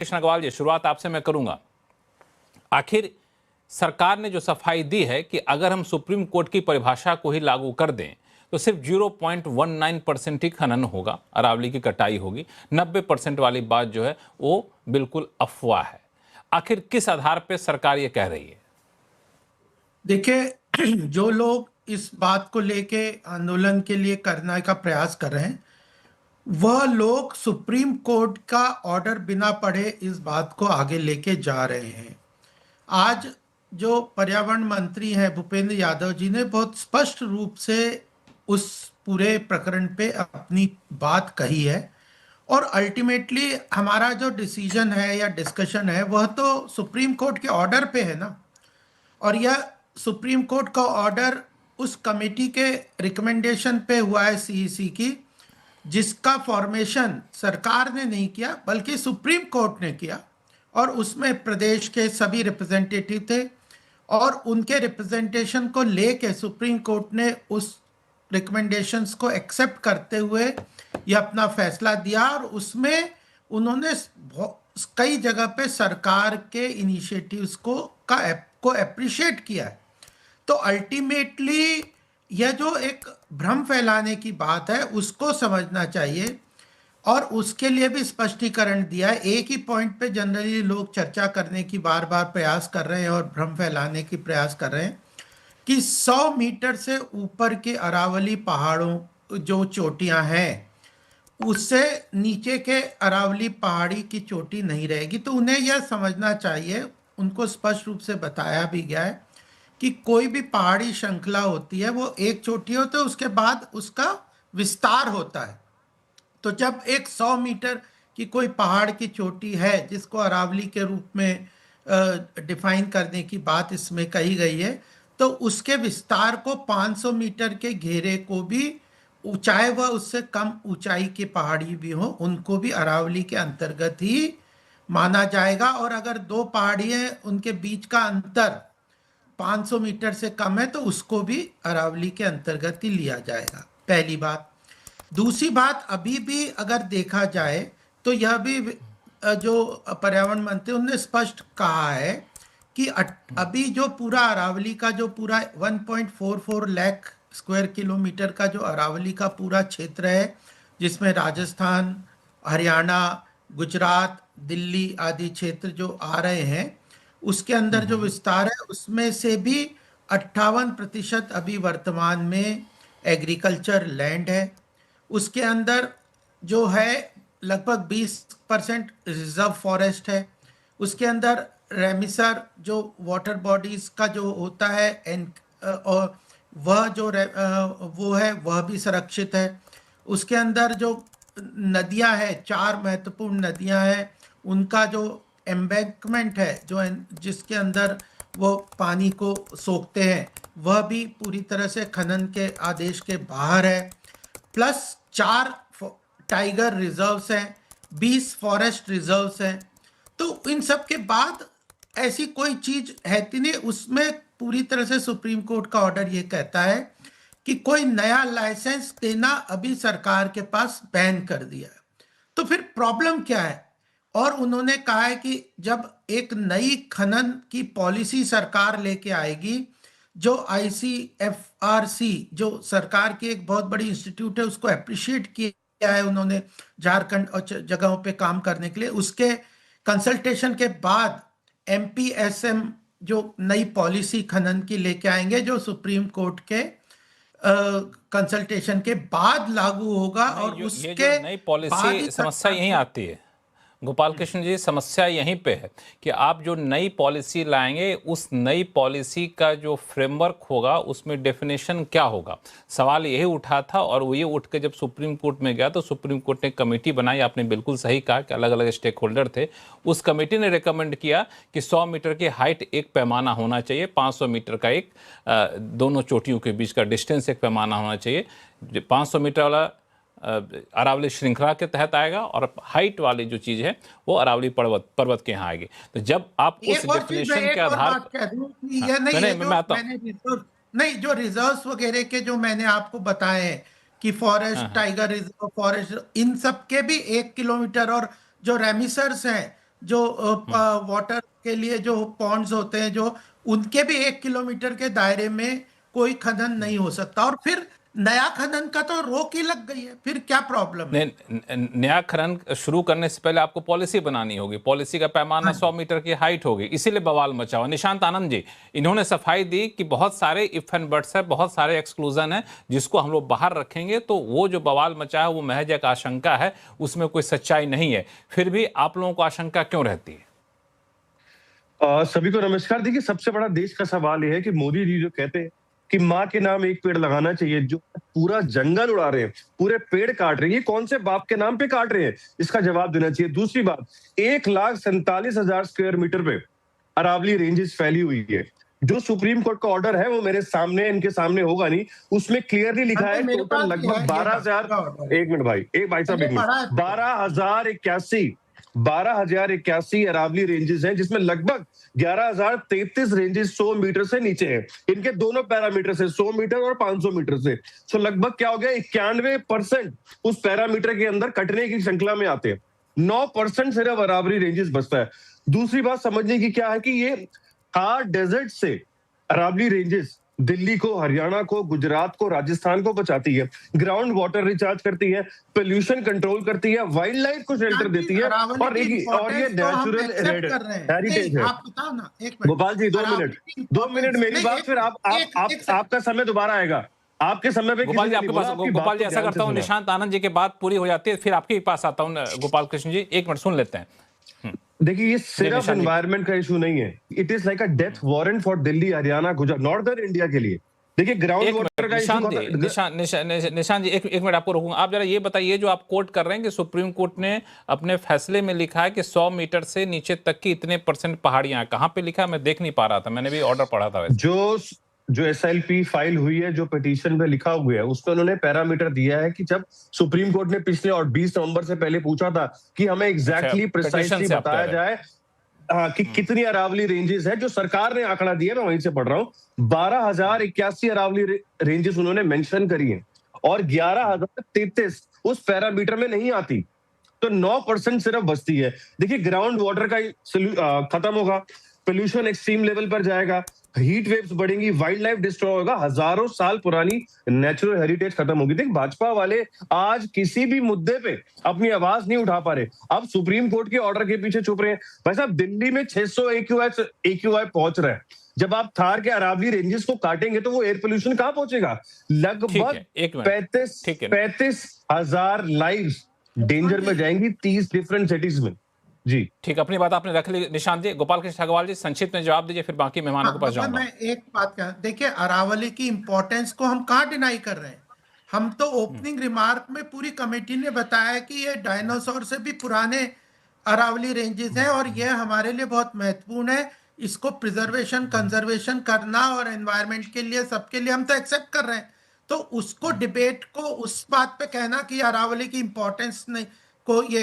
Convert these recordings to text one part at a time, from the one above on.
कृष्ण अग्रवाल जी, शुरुआत आपसे मैं करूंगा। आखिर सरकार ने जो सफाई दी है कि अगर हम सुप्रीम कोर्ट की परिभाषा को ही लागू कर दें तो सिर्फ 0.19% ही खनन होगा, अरावली की कटाई होगी। 90% वाली बात जो है वो बिल्कुल अफवाह है। आखिर किस आधार पर सरकार ये कह रही है? देखिए, जो लोग इस बात को लेके आंदोलन के लिए करने का प्रयास कर रहे हैं, वह लोग सुप्रीम कोर्ट का ऑर्डर बिना पढ़े इस बात को आगे लेके जा रहे हैं। आज जो पर्यावरण मंत्री हैं भूपेंद्र यादव जी ने बहुत स्पष्ट रूप से उस पूरे प्रकरण पे अपनी बात कही है, और अल्टीमेटली हमारा जो डिसीजन है या डिस्कशन है वह तो सुप्रीम कोर्ट के ऑर्डर पे है ना। और यह सुप्रीम कोर्ट का ऑर्डर उस कमेटी के रिकमेंडेशन पे हुआ है, सीईसी की, जिसका फॉर्मेशन सरकार ने नहीं किया बल्कि सुप्रीम कोर्ट ने किया। और उसमें प्रदेश के सभी रिप्रेजेंटेटिव थे, और उनके रिप्रेजेंटेशन को लेके सुप्रीम कोर्ट ने उस रिकमेंडेशंस को एक्सेप्ट करते हुए यह अपना फैसला दिया। और उसमें उन्होंने कई जगह पे सरकार के इनिशिएटिव्स को अप्रिशिएट किया है। तो अल्टीमेटली यह जो एक भ्रम फैलाने की बात है उसको समझना चाहिए, और उसके लिए भी स्पष्टीकरण दिया है। एक ही पॉइंट पे जनरली लोग चर्चा करने की बार बार प्रयास कर रहे हैं और भ्रम फैलाने की प्रयास कर रहे हैं कि 100 मीटर से ऊपर के अरावली पहाड़ों जो चोटियां हैं, उससे नीचे के अरावली पहाड़ी की चोटी नहीं रहेगी। तो उन्हें यह समझना चाहिए, उनको स्पष्ट रूप से बताया भी गया है कि कोई भी पहाड़ी श्रृंखला होती है वो एक चोटी होती है, उसके बाद उसका विस्तार होता है। तो जब एक 100 मीटर की कोई पहाड़ की चोटी है जिसको अरावली के रूप में डिफाइन करने की बात इसमें कही गई है, तो उसके विस्तार को 500 मीटर के घेरे को भी, चाहे वह उससे कम ऊंचाई की पहाड़ी भी हो, उनको भी अरावली के अंतर्गत ही माना जाएगा। और अगर दो पहाड़ी हैं उनके बीच का अंतर 500 मीटर से कम है तो उसको भी अरावली के अंतर्गत ही लिया जाएगा, पहली बात। दूसरी बात, अभी भी अगर देखा जाए तो यह भी जो पर्यावरण मंत्री उन्होंने स्पष्ट कहा है कि अभी जो पूरा अरावली का जो पूरा 1.44 लाख स्क्वायर किलोमीटर का जो अरावली का पूरा क्षेत्र है, जिसमें राजस्थान, हरियाणा, गुजरात, दिल्ली आदि क्षेत्र जो आ रहे हैं, उसके अंदर जो विस्तार है उसमें से भी 58% अभी वर्तमान में एग्रीकल्चर लैंड है। उसके अंदर जो है लगभग 20% रिजर्व फॉरेस्ट है। उसके अंदर रेमिसर जो वाटर बॉडीज का जो होता है और वह जो वो है वह भी संरक्षित है। उसके अंदर जो नदियां हैं, 4 महत्वपूर्ण नदियां हैं, उनका जो एम्बैंकमेंट है जो जिसके अंदर वो पानी को सोखते हैं, वह भी पूरी तरह से खनन के आदेश के बाहर है। प्लस 4 टाइगर रिजर्व्स हैं, 20 फॉरेस्ट रिजर्व्स हैं। तो इन सब के बाद ऐसी कोई चीज है नहीं, उसमें पूरी तरह से सुप्रीम कोर्ट का ऑर्डर ये कहता है कि कोई नया लाइसेंस देना अभी सरकार के पास बैन कर दिया है। तो फिर प्रॉब्लम क्या है? और उन्होंने कहा है कि जब एक नई खनन की पॉलिसी सरकार लेके आएगी, जो ICFRC जो सरकार की एक बहुत बड़ी इंस्टीट्यूट है, उसको अप्रिशिएट किया है उन्होंने झारखंड और जगहों पे काम करने के लिए, उसके कंसल्टेशन के बाद MPSM जो नई पॉलिसी खनन की लेके आएंगे, जो सुप्रीम कोर्ट के कंसल्टेशन के बाद लागू होगा। और उसके ये जो नई पॉलिसी, समस्या यहीं आती है गोपाल कृष्ण जी, समस्या यहीं पे है कि आप जो नई पॉलिसी लाएंगे उस नई पॉलिसी का जो फ्रेमवर्क होगा उसमें डेफिनेशन क्या होगा, सवाल यही उठा था। और वो ये उठ के जब सुप्रीम कोर्ट में गया तो सुप्रीम कोर्ट ने कमेटी बनाई। आपने बिल्कुल सही कहा कि अलग अलग स्टेक होल्डर थे। उस कमेटी ने रिकमेंड किया कि 100 मीटर की हाइट एक पैमाना होना चाहिए, 500 मीटर का एक दोनों चोटियों के बीच का डिस्टेंस एक पैमाना होना चाहिए। 500 मीटर वाला अरावली श्रृंखला के तहत आएगा, और हाइट वाली जो चीज है वो अरावली पर्वत के यहाँ आएगी। तो जब आप उस डेफिनेशन के आधार पर, नहीं, जो रिजर्व्स वगैरह के जो मैंने आपको बताए हैं कि फॉरेस्ट, टाइगर रिजर्व, फॉरेस्ट, इन सब के भी 1 किलोमीटर, और जो रेमिसर्स हैं जो वाटर के लिए जो पॉन्ड्स होते हैं, जो उनके भी 1 किलोमीटर के दायरे में कोई खनन नहीं हो सकता। और फिर नया खनन का तो रोक ही लग गई है, फिर क्या प्रॉब्लम है? नया खनन शुरू करने से पहले आपको पॉलिसी बनानी होगी। पॉलिसी का पैमाना हाँ 100 मीटर की हाइट होगी, इसीलिए बवाल मचा हुआ। निशांत आनंद जी, इन्होंने सफाई दी कि बहुत सारे इफ एंड बट्स है, बहुत सारे एक्सक्लूजन है, जिसको हम लोग बाहर रखेंगे तो वो जो बवाल मचा है वो महज एक आशंका है, उसमें कोई सच्चाई नहीं है। फिर भी आप लोगों को आशंका क्यों रहती है? सभी को नमस्कार। देखिए, सबसे बड़ा देश का सवाल यह है कि मोदी जी जो कहते हैं कि माँ के नाम एक पेड़ लगाना चाहिए, जो पूरा जंगल उड़ा रहे हैं, पूरे पेड़ काट रहे हैं, ये कौन से बाप के नाम पे काट रहे हैं, इसका जवाब देना चाहिए। दूसरी बात, 1,47,000 स्क्वायर मीटर पे अरावली रेंजेस फैली हुई है। जो सुप्रीम कोर्ट का ऑर्डर है वो मेरे सामने, इनके सामने होगा नहीं, उसमें क्लियरली लिखा है मेरे टोटल पास भी है लगभग ये 12,000। पूरा ऑर्डर। एक मिनट भाई, एक भाई साहब, एक मैंने पढ़ा है मिनट। पूरा। 12,081 अरावली रेंजेस हैं, जिसमें लगभग 11,033 रेंजेस 100 मीटर से नीचे हैं। इनके दोनों पैरामीटर से, 100 मीटर और 500 मीटर से। तो लगभग क्या हो गया, 91% उस पैरामीटर के अंदर कटने की श्रृंखला में आते हैं। 9% सिर्फ अरावली रेंजेस बचता है। दूसरी बात समझने की क्या है कि ये थार डेजर्ट से अरावली रेंजेस दिल्ली को, हरियाणा को, गुजरात को, राजस्थान को बचाती है, ग्राउंड वाटर रिचार्ज करती है, पोल्यूशन कंट्रोल करती है, वाइल्ड लाइफ को शेल्टर देती है, और ये नेचुरल हेरिटेज है। आप बताओ ना, एक मिनट गोपाल जी, 2 मिनट मेरी बात, फिर आपका समय दोबारा आएगा। आपके समय पे गोपाल जी आपके पास, गोपाल जी ऐसा करता हूँ, निशांत आनंद जी के बात पूरी हो जाती है, फिर आपके पास आता हूँ। गोपाल कृष्ण जी, 1 मिनट सुन लेते हैं। देखिए, ये सिर्फ एनवायरनमेंट का इशू नहीं है, it is like a death warrant for Delhi, Haryana, Gujarat, northern India के लिए। देखिए, ग्राउंड वाटर का इशू। निशांत जी, एक मिनट आपको रोकूंगा। आप जरा ये बताइए, जो आप कोट कर रहे हैं कि सुप्रीम कोर्ट ने अपने फैसले में लिखा है कि 100 मीटर से नीचे तक की इतने % पहाड़ियां, कहां पे लिखा है? मैं देख नहीं पा रहा था, मैंने भी ऑर्डर पढ़ा था वैसे। जो एसएलपी फाइल हुई है, जो पिटीशन पे लिखा हुआ है, उसमें उन्होंने पैरामीटर दिया है कि जब सुप्रीम कोर्ट ने पिछले और 20 नवंबर से पहले पूछा था कि हमें एग्जैक्टली प्रिसाइसली बताया जाए कि कितनी अरावली रेंजेस है, जो सरकार ने आंकड़ा दिया, मैं वहीं से पढ़ रहा हूं, 12,081 अरावली रेंजेस उन्होंने मेंशन करी है, और 11,033 उस पैरामीटर में नहीं आती, तो 9% सिर्फ बचती है। देखिए, ग्राउंड वाटर का खत्म होगा, पोल्यूशन एक्सट्रीम लेवल पर जाएगा, हीट वेव्स बढ़ेंगी, वाइल्ड लाइफ डिस्ट्रॉय होगा, हजारों साल पुरानी नेचुरल हेरिटेज खत्म होगी। देख, भाजपा वाले आज किसी भी मुद्दे पे अपनी आवाज नहीं उठा पा रहे। अब सुप्रीम कोर्ट के ऑर्डर के पीछे चुप रहे हैं। भाई साहब, दिल्ली में 600 AQI पहुंच रहा है। जब आप थार के अरावली रेंजेस को काटेंगे तो वो एयर पोल्यूशन कहां पहुंचेगा? लगभग 35,000 लाइव्स डेंजर में जाएंगी 30 डिफरेंट सिटीज में। जी ठीक, अपनी बात आपने रख ली निशांत जी। गोपाल कृष्ण अग्रवाल जी, संक्षिप्त में जवाब दीजिए, फिर बाकी मेहमानों के पास जाऊंगा। मैं एक बात कह, देखिए, अरावली की इंपॉर्टेंस को हम कहाँ डिनाई कर रहे हैं? हम तो ओपनिंग रिमार्क में पूरी कमेटी ने बताया कि ये डायनासोर से भी पुराने अरावली रेंजेस हैं और ये हमारे लिए बहुत महत्वपूर्ण है। इसको प्रिजर्वेशन, कंजर्वेशन करना और एनवायरनमेंट के लिए, सबके लिए हम तो एक्सेप्ट कर रहे हैं। तो उसको, डिबेट को उस बात पे कहना कि अरावली की इंपॉर्टेंस नहीं को ये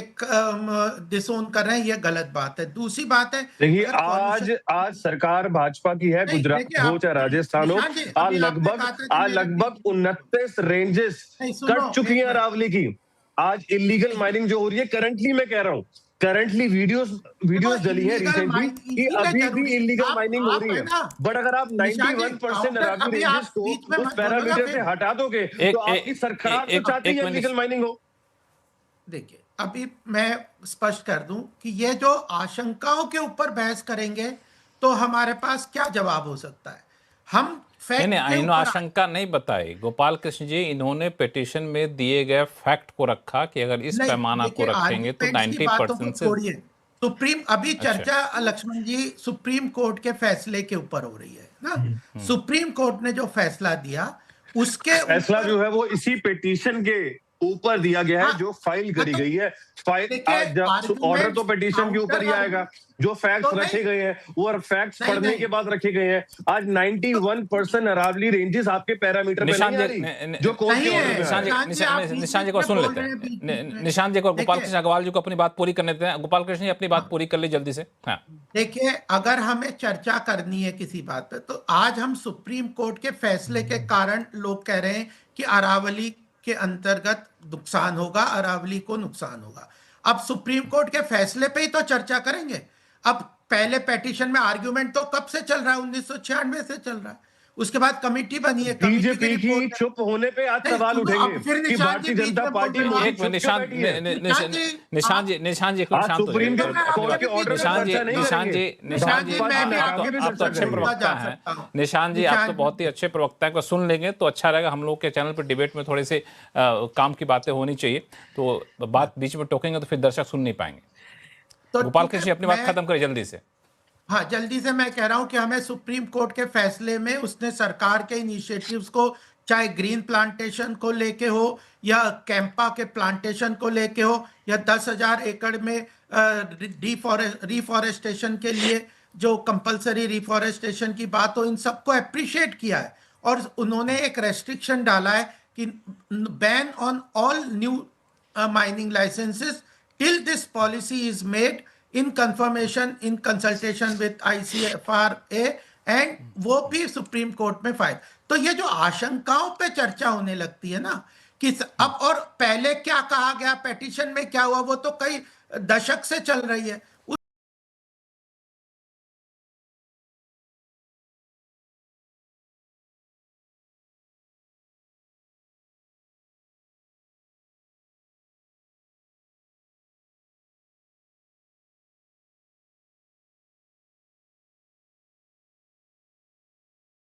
डिसोन कर रहे हैं, ये गलत बात है। दूसरी बात है, देखिए, आज सरकार भाजपा की है, गुजरात हो चाहे राजस्थान हो, आज लगभग 29 रेंजेस कट चुकी है अरावली की। आज इलीगल माइनिंग जो हो रही है, करंटली मैं कह रहा हूँ, करंटली वीडियोस डली है रिसेंटली कि अभी भी इलीगल माइनिंग हो रही है। बट अगर आप 91% अरावली रेंजेस को उस पैरामीटर से हटा दोगे तो आपकी सरकार तो चाहती है इलीगल माइनिंग हो। देखिए, अभी मैं स्पष्ट कर दूं कि ये जो आशंकाओं के ऊपर बहस करेंगे तो हमारे पास क्या जवाब हो सकता है? हम नहीं, आशंका नहीं बताई गोपाल कृष्ण जी। इन्होंने पिटीशन में दिए गए फैक्ट को रखा कि अगर इस पैमाना को रखेंगे तो 90% से सुप्रीम, अभी चर्चा लक्ष्मण जी सुप्रीम कोर्ट के फैसले के ऊपर हो रही है ना। सुप्रीम कोर्ट ने जो फैसला दिया, उसके फैसला जो है वो इसी पिटीशन के ऊपर दिया गया है, जो फाइल करी गई है। ऑर्डर तो पिटीशन के ऊपर ही आएगा। जो फैक्ट्स रखे गए हैं वो फैक्ट्स पढ़ने के बाद रखे गए हैं। आज 91% अरावली रेंजेस आपके पैरामीटर में नहीं आ रही, जो कोर्ट के ऑर्डर में है। निशांत जी को सुन लेते हैं। निशांत जी को, गोपाल कृष्ण अग्रवाल जी को अपनी बात पूरी करने देते हैं। गोपाल कृष्ण जी, अपनी बात पूरी कर ली जल्दी से। हाँ, देखिए, अगर हमें चर्चा करनी है किसी बात पे, तो आज हम सुप्रीम कोर्ट के फैसले के कारण लोग कह रहे हैं कि अरावली के अंतर्गत नुकसान होगा, अरावली को नुकसान होगा। अब सुप्रीम कोर्ट के फैसले पे ही तो चर्चा करेंगे। अब पहले पेटिशन में आर्ग्यूमेंट तो कब से चल रहा है, 1996 से चल रहा है। उसके बाद कमिटी बनी है, कमिटी की बीजेपी की रिपोर्ट है। चुप होने पे आज नहीं, सवाल सुनो, उठेंगे अब फिर कि निशांत जी भारतीय बीच जनता में बोल पार्टी रहे हैं। मोदी एक मिनट, चुप क्यों निशांत बैठी है? निशांत जी एक मिनट आज शांत हो जाइए। सुप्रीम अपनी कोर्ट बात- के ऑर्डर पे निशांत जी चर्चा नहीं निशांत जी करेंगे। निशांत जी मैं भी आप आगे भी तो चर्चा अच्छे करूंगा, प्रवक्ता जा हैं। सकता हूं। निशांत जी आप तो बहुत ही अच्छे प्रवक्ता हैं, अगर सुन लेंगे तो अच्छा रहेगा। हम लोग के चैनल पर डिबेट में थोड़े से काम की बातें होनी चाहिए, तो बात बीच में टोकेंगे तो फिर दर्शक सुन नहीं पाएंगे। तो गोपाल ठीक है, कृष्ण जी अपनी बात खत्म करें जल्दी से। हाँ, जल्दी से मैं कह रहा हूं कि हमें सुप्रीम कोर्ट के फैसले में उसने सरकार के इनिशिएटिव्स को, चाहे ग्रीन प्लांटेशन को लेके हो या कैंपा के प्लांटेशन को लेके हो या 10,000 एकड़ में रिफॉरेस्टेशन के लिए जो कंपलसरी रिफॉरेस्टेशन की बात हो, इन सबको अप्रिशिएट किया है। और उन्होंने एक रेस्ट्रिक्शन डाला है कि ban on all new mining licenses till this policy is made in confirmation in consultation with ICFRA, and वो भी सुप्रीम कोर्ट में फाइल। तो ये जो आशंकाओं पे चर्चा होने लगती है ना कि अब, और पहले क्या कहा गया, पेटिशन में क्या हुआ, वो तो कई दशक से चल रही है।